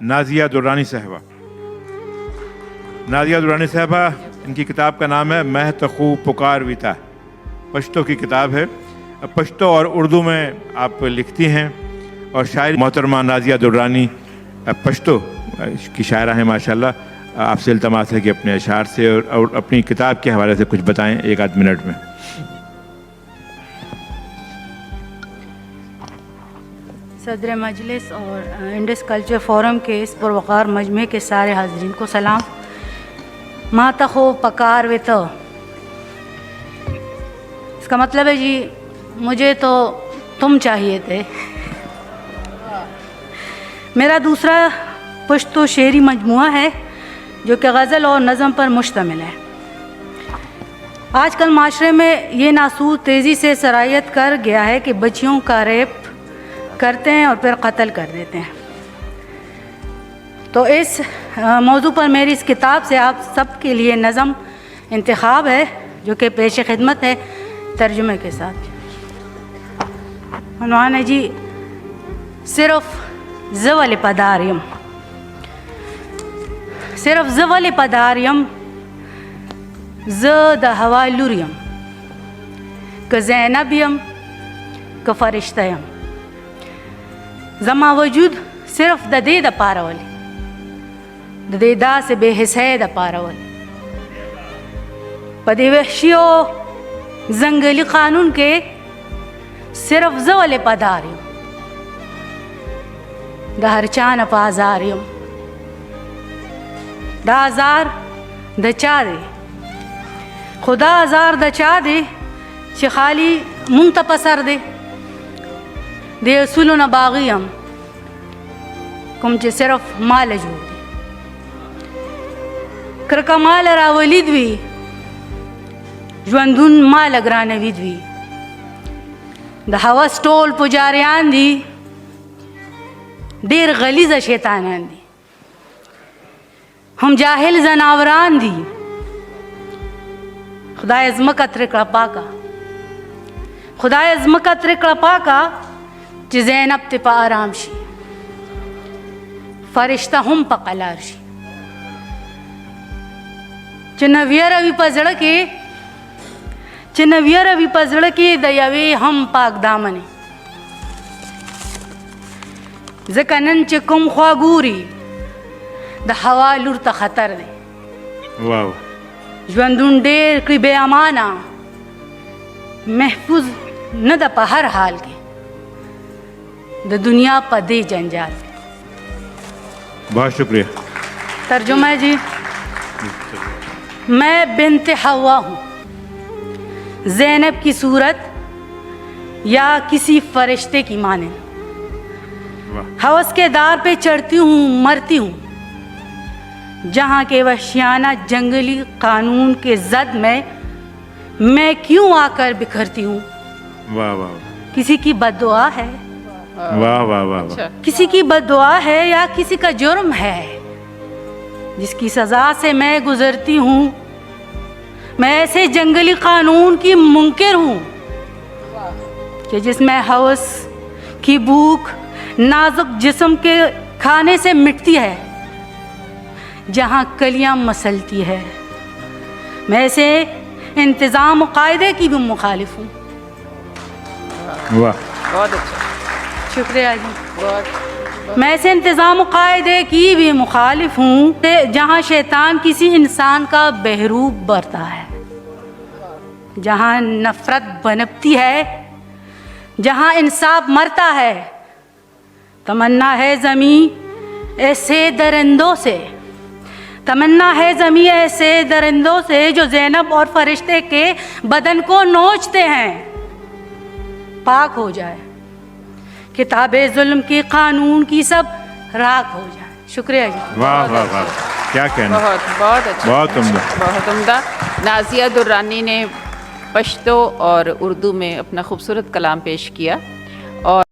नाज़िया दुर्रानी साहबा। नाज़िया दुर्रानी साहबा, इनकी किताब का नाम है मह तखू पुकार विता, पश्तो की किताब है। पश्तो और उर्दू में आप लिखती हैं और शायरी मोहतरमा नाज़िया दुर्रानी पश्तो की शायरा हैं माशाल्लाह। आपसे इल्तमास है कि अपने अशार से और अपनी किताब के हवाले से कुछ बताएं एक आध मिनट में। सदर मजलिस और इंडस कल्चर फोरम के इस पुरवकार मजमे के सारे हाज़रीन को सलाम। मातखो पकार वे तो, इसका मतलब है जी मुझे तो तुम चाहिए थे। मेरा दूसरा पश्तो शेरी मजमुआ है जो कि गज़ल और नज़म पर मुश्तमिल है। आजकल माशरे में ये नासूर तेज़ी से सरायत कर गया है कि बच्चियों का रेप करते हैं और फिर कत्ल कर देते हैं। तो इस मौजू पर मेरी इस किताब से आप सब के लिए नज़म इंतखाब है जो कि पेश खिदमत है तर्जुमे के साथ। उन्वान है जी सिर्फ ज़वल पदारियम, सिर्फ ज़वल पदारियम ज़ द हवालुरियम क ज़ैनबियम क फरिश्तयम ज़मा वजूद सिर्फ द दे द पारावली द दे दा से बेहिस्से द पारावली पदे वहशियो जंगली कानून के सिर्फ ज़वल पदारियम द हरचान पाजारियम द आज़ार द चा दे खुदा आज़ार द चा दे च खाली मुंतपसर दे दे असूल न बाग़ियम कुम च सिर्फ माल जो दे करका माल रावलिदवी ज्वंदुन माल अग्रानविदवी द हवस टोल पुजारियान दी देर गलीज़ शैतानान दी हम जाहिल जनावरान दी खुदा अज़मक त्रिकड़ा पाका खुदा अज़मक त्रिकड़ा पाका च ज़ैनब तिपा आरामशी फरिश्ता हम पकलारशी च नविया रवि पजड़ के च नविया रवि पजड़ के दयावे हम पाक दामने ज़कनन च कुम ख्वागूरी द हवा लुर त खतर दे वाह ज्वंदुन डेर की बेअमाना महफूज न द हर हाल के द दुनिया पदे जंजाल। बहुत शुक्रिया। तर्जुमा जी, मैं बिन्ते हवा हूँ, ज़ैनब की सूरत या किसी फरिश्ते की माने हवस के दार पे चढ़ती हूँ, मरती हूँ जहाँ के वहशियाना जंगली कानून के जद में मैं क्यों आकर बिखरती हूँ। वाह वाह किसी की बद्दुआ है, वाह वाह वाह वाह, किसी की बद्दुआ है या किसी का जुर्म है जिसकी सज़ा से मैं गुजरती हूँ। मैं ऐसे जंगली कानून की मुनकिर हूँ कि जिसमें हवस की भूख नाजुक जिस्म के खाने से मिटती है, जहाँ कलियाँ मसलती है। मैं ऐसे इंतज़ाम कायदे की भी मुखालिफ हूँ। वाह बहुत अच्छा, शुक्रिया जी। बहुत मैं ऐसे इंतज़ाम कायदे की भी मुखालिफ हूँ जहाँ शैतान किसी इंसान का बहरूप बरता है, जहाँ नफ़रत बनपती है, जहाँ इंसाफ मरता है। तमन्ना है ज़मीं ऐसे दरिंदों से, तमन्ना है ज़मीं ऐसे दरिंदों से जो ज़ैनब और फरिश्ते के बदन को नोचते हैं, पाक हो जाए किताबे जुल्म की कानून की सब राख हो जाए। शुक्रिया जी। वाह वाह वाह, क्या कहना, बहुत बहुत अच्छा, बहुत उम्दा, बहुत उम्दा। नाज़िया दुर्रानी ने पश्तो और उर्दू में अपना खूबसूरत कलाम पेश किया और